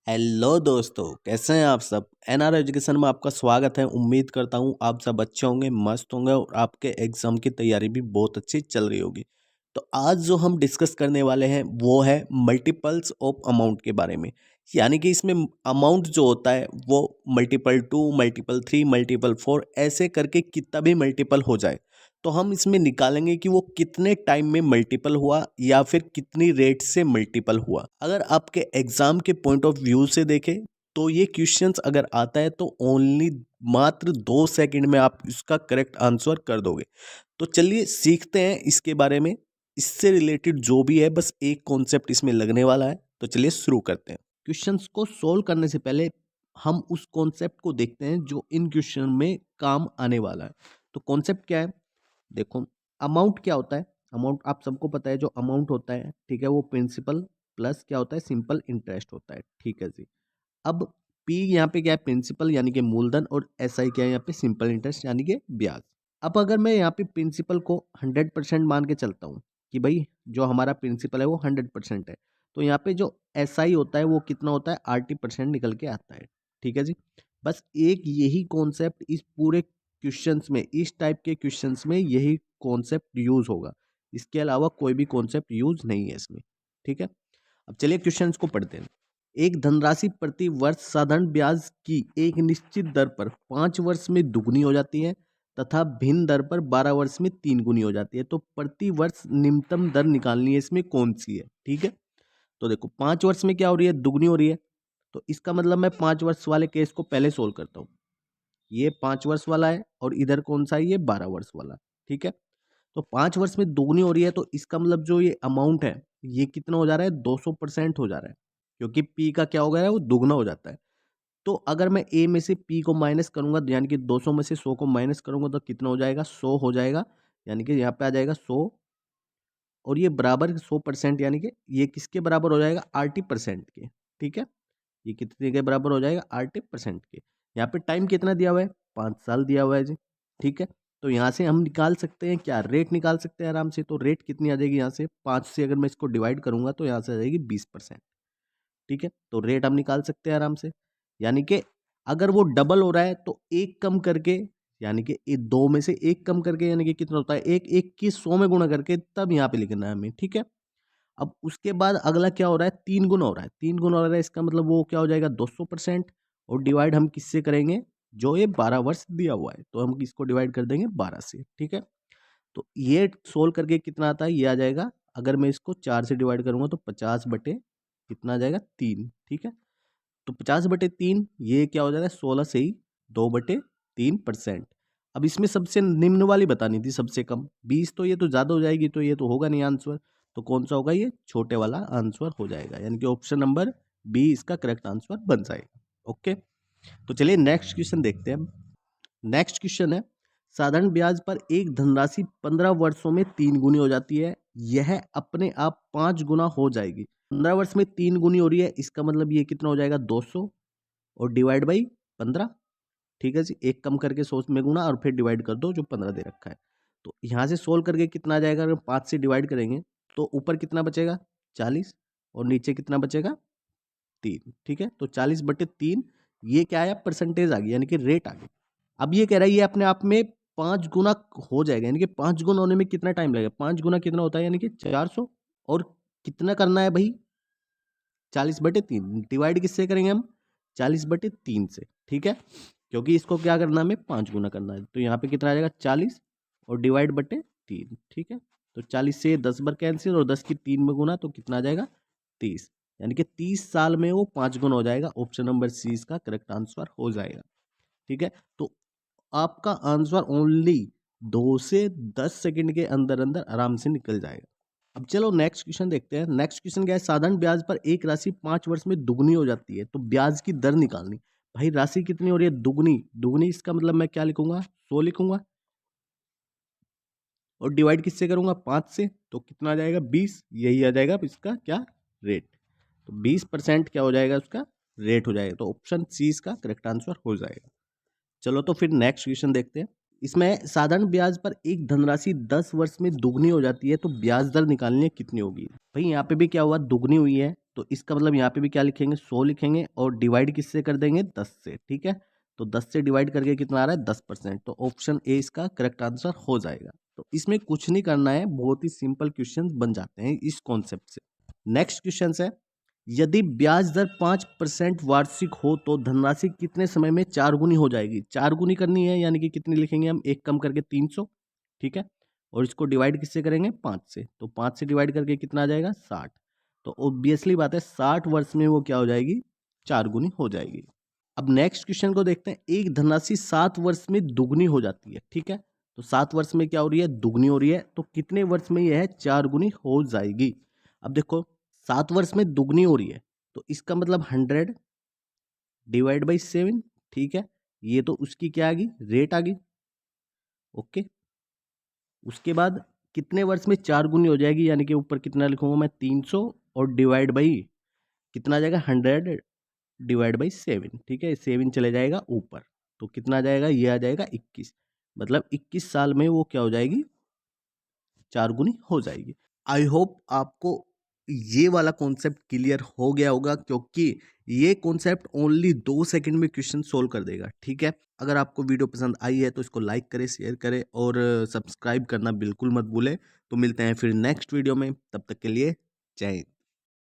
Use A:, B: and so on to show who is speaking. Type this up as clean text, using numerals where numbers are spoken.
A: Hello दोस्तों, कैसे हैं आप सब। एनआर एजुकेशन में आपका स्वागत है। उम्मीद करता हूँ आप सब अच्छे होंगे, मस्त होंगे और आपके एग्जाम की तैयारी भी बहुत अच्छी चल रही होगी। तो आज जो हम डिस्कस करने वाले हैं वो है मल्टीपल्स ऑफ अमाउंट के बारे में। यानी कि इसमें अमाउंट जो होता है वो मल्टीपल 2, मल्टीपल 3, मल्टीपल 4 ऐसे करके कितना भी मल्टीपल हो जाए तो हम इसमें निकालेंगे कि वो कितने टाइम में मल्टीपल हुआ या फिर कितनी रेट से मल्टीपल हुआ। अगर आपके एग्जाम के पॉइंट ऑफ व्यू से देखें तो ये क्वेश्चंस अगर आता है तो ओनली मात्र 2 सेकंड में आप इसका करेक्ट आंसर कर दोगे। तो चलिए सीखते हैं इसके बारे में। इससे रिलेटेड जो भी है बस एक कॉन्सेप्ट इसमें लगने वाला है। तो चलिए शुरू करते हैं। क्वेश्चंस को सोल्व करने से पहले हम उस कॉन्सेप्ट को देखते हैं जो इन क्वेश्चन में काम आने वाला है। तो कॉन्सेप्ट क्या है, देखो। अमाउंट क्या होता है? अमाउंट आप सबको पता है। जो अमाउंट होता है, ठीक है, वो प्रिंसिपल प्लस क्या होता है, सिंपल इंटरेस्ट होता है। ठीक है जी। अब पी यहाँ पे क्या है, प्रिंसिपल यानी कि मूलधन, और एस आई क्या है यहाँ पे, सिंपल इंटरेस्ट यानी कि ब्याज। अब अगर मैं यहाँ पे प्रिंसिपल को 100% मान के चलता हूँ कि भाई जो हमारा प्रिंसिपल है वो 100% है, तो यहाँ पे जो एस आई होता है वो कितना होता है, 80% निकल के आता है। ठीक है जी। बस एक यही कॉन्सेप्ट इस पूरे क्वेश्चंस में, इस टाइप के क्वेश्चंस में यही कॉन्सेप्ट यूज होगा। इसके अलावा कोई भी कॉन्सेप्ट यूज नहीं है इसमें। ठीक है। अब चलिए क्वेश्चंस को पढ़ते हैं। एक धनराशि प्रति वर्ष साधारण ब्याज की एक निश्चित दर पर 5 वर्ष में दुगनी हो जाती है तथा भिन्न दर पर 12 वर्ष में 3 गुनी हो जाती है। तो प्रति वर्ष निम्नतम दर निकालनी है, इसमें कौन सी है? ठीक है। तो देखो 5 वर्ष में क्या हो रही है, दुगनी हो रही है। तो इसका मतलब मैं 5 वर्ष वाले केस को पहले सोल्व करता हूँ। ये 5 वर्ष वाला है और इधर कौन सा है, ये 12 वर्ष वाला। ठीक है। तो 5 वर्ष में दोगुनी हो रही है, तो इसका मतलब जो ये अमाउंट है ये कितना हो जा रहा है, 200% हो जा रहा है। क्योंकि पी का क्या हो गया है, वो दुगना हो जाता है। तो अगर मैं ए में से पी को माइनस करूंगा, यानी कि 200 में से 100 को माइनस करूंगा तो कितना हो जाएगा, 100 हो जाएगा। यानी कि यहाँ पे आ जाएगा 100, और ये बराबर 100%, यानी कि ये किसके बराबर हो जाएगा, 80% के। ठीक है। ये कितने के बराबर हो जाएगा, 80% के। यहाँ पे टाइम कितना दिया हुआ है, 5 साल दिया हुआ है जी। ठीक है। तो यहाँ से हम निकाल सकते हैं क्या, रेट निकाल सकते हैं आराम से। तो रेट कितनी आ जाएगी, यहाँ से 5 से अगर मैं इसको डिवाइड करूंगा तो यहाँ से आ जाएगी 20%। ठीक है। तो रेट हम निकाल सकते हैं आराम से। यानी कि अगर वो डबल हो रहा है तो एक कम करके, यानी कि दो में से एक कम करके, यानी कि कितना होता है, एक एक की 100 में गुणा करके तब यहाँ पे लिखना है हमें। ठीक है। अब उसके बाद अगला क्या हो रहा है, 3 गुना हो रहा है। 3 गुना हो रहा है, इसका मतलब वो क्या हो जाएगा, 200%। और डिवाइड हम किससे करेंगे, जो ये 12 वर्ष दिया हुआ है, तो हम इसको डिवाइड कर देंगे 12 से। ठीक है। तो ये सोल्व करके कितना आता है, ये आ जाएगा, अगर मैं इसको 4 से डिवाइड करूंगा तो 50/, कितना आ जाएगा, 3। ठीक है। तो 50/3 ये क्या हो जाएगा, 16 से ही 2/3%। अब इसमें सबसे निम्न वाली बतानी थी, सबसे कम 20, तो ये तो ज़्यादा हो जाएगी, तो ये तो होगा नहीं आंसर। तो कौन सा होगा, ये छोटे वाला आंसर हो जाएगा। यानी कि ऑप्शन नंबर बी इसका करेक्ट आंसर बन जाएगा। ओके। तो चलिए नेक्स्ट क्वेश्चन देखते हैं। नेक्स्ट क्वेश्चन है, साधारण ब्याज पर एक धनराशि 15 वर्षों में 3 गुनी हो जाती है, यह अपने आप 5 गुना हो जाएगी। 15 वर्ष में 3 गुनी हो रही है, इसका मतलब ये कितना हो जाएगा, 200, और डिवाइड बाई 15। ठीक है जी। एक कम करके 100 में गुना और फिर डिवाइड कर दो जो 15 दे रखा है। तो यहाँ से सोल्व करके कितना आ जाएगा, अगर 5 से डिवाइड करेंगे तो ऊपर कितना बचेगा, 40, और नीचे कितना बचेगा, 3। ठीक है। तो 40/3 ये क्या आया, परसेंटेज आ गई, यानी कि रेट आ गई। अब ये कह रहा है ये अपने आप में 5 गुना हो जाएगा, यानी कि 5 गुना होने में कितना टाइम लगेगा, 5 गुना कितना होता है, यानी कि 400। और कितना करना है भाई, 40/3। डिवाइड किससे करेंगे हम, 40/3 से। ठीक है। क्योंकि इसको क्या करना है, हमें 5 गुना करना है। तो यहाँ पे कितना आ जाएगा, 40, और डिवाइड/3। ठीक है। तो 40 से 10 बार कैंसिल, और 10 की 3 में गुना, तो कितना आ जाएगा, 30। यानी कि 30 साल में वो 5 गुना हो जाएगा। ऑप्शन नंबर सी इसका करेक्ट आंसर हो जाएगा। ठीक है। तो आपका आंसर ओनली 2 से 10 सेकंड के अंदर अंदर आराम से निकल जाएगा। अब चलो नेक्स्ट क्वेश्चन देखते हैं। नेक्स्ट क्वेश्चन क्या है, साधारण ब्याज पर एक राशि 5 वर्ष में दुगनी हो जाती है, तो ब्याज की दर निकालनी। भाई राशि कितनी हो रही है, दुगनी। दुगनी इसका मतलब मैं क्या लिखूंगा, 100 लिखूंगा, और डिवाइड किससे करूंगा, 5 से, तो कितना आ जाएगा, 20। यही आ जाएगा इसका क्या, रेट। तो 20% क्या हो जाएगा, उसका रेट हो जाएगा। तो ऑप्शन सी इसका करेक्ट आंसर हो जाएगा। चलो तो फिर नेक्स्ट क्वेश्चन देखते हैं। इसमें साधारण ब्याज पर एक धनराशि 10 वर्ष में दुगनी हो जाती है, तो ब्याज दर निकालनी है, कितनी होगी। भाई यहाँ पे भी क्या हुआ, दुगनी हुई है, तो इसका मतलब यहाँ पे भी क्या लिखेंगे, 100 लिखेंगे और डिवाइड किससे कर देंगे, 10 से। ठीक है, तो 10 से डिवाइड करके कितना आ रहा है, 10%। तो ऑप्शन ए इसका करेक्ट आंसर हो जाएगा। तो इसमें कुछ नहीं करना है, बहुत ही सिंपल क्वेश्चन बन जाते हैं इस कॉन्सेप्ट से। नेक्स्ट क्वेश्चन है, यदि ब्याज दर 5% वार्षिक हो तो धनराशि कितने समय में 4 गुनी हो जाएगी। 4 गुनी करनी है, यानी कि कितनी लिखेंगे हम, एक कम करके 300। ठीक है, और इसको डिवाइड किससे करेंगे, 5 से। तो 5 से डिवाइड करके कितना आ जाएगा, 60। तो ऑब्वियसली बात है 60 वर्ष में वो क्या हो जाएगी, 4 गुनी हो जाएगी। अब नेक्स्ट क्वेश्चन को देखते हैं, एक धनराशि 7 वर्ष में दुगनी हो जाती है। ठीक है, तो 7 वर्ष में क्या हो रही है, दुगनी हो रही है। तो कितने वर्ष में यह 4 गुनी हो जाएगी। अब देखो 7 वर्ष में दुगनी हो रही है, तो इसका मतलब 100 डिवाइड बाई 7। ठीक है, ये तो उसकी क्या आ गई, रेट आ गई। ओके, उसके बाद कितने वर्ष में 4 गुनी हो जाएगी, यानी कि ऊपर कितना लिखूंगा मैं, 300 और डिवाइड बाई कितना आ जाएगा, 100 डिवाइड बाई 7। ठीक है, 7 चले जाएगा ऊपर, तो कितना आ जाएगा, ये आ जाएगा 21। मतलब 21 साल में वो क्या हो जाएगी, 4 गुनी हो जाएगी। आई होप आपको ये वाला कॉन्सेप्ट क्लियर हो गया होगा, क्योंकि ये कॉन्सेप्ट ओनली 2 सेकंड में क्वेश्चन सोल्व कर देगा। ठीक है, अगर आपको वीडियो पसंद आई है तो इसको लाइक करें, शेयर करें और सब्सक्राइब करना बिल्कुल मत भूलें। तो मिलते हैं फिर नेक्स्ट वीडियो में, तब तक के लिए जय हिंद।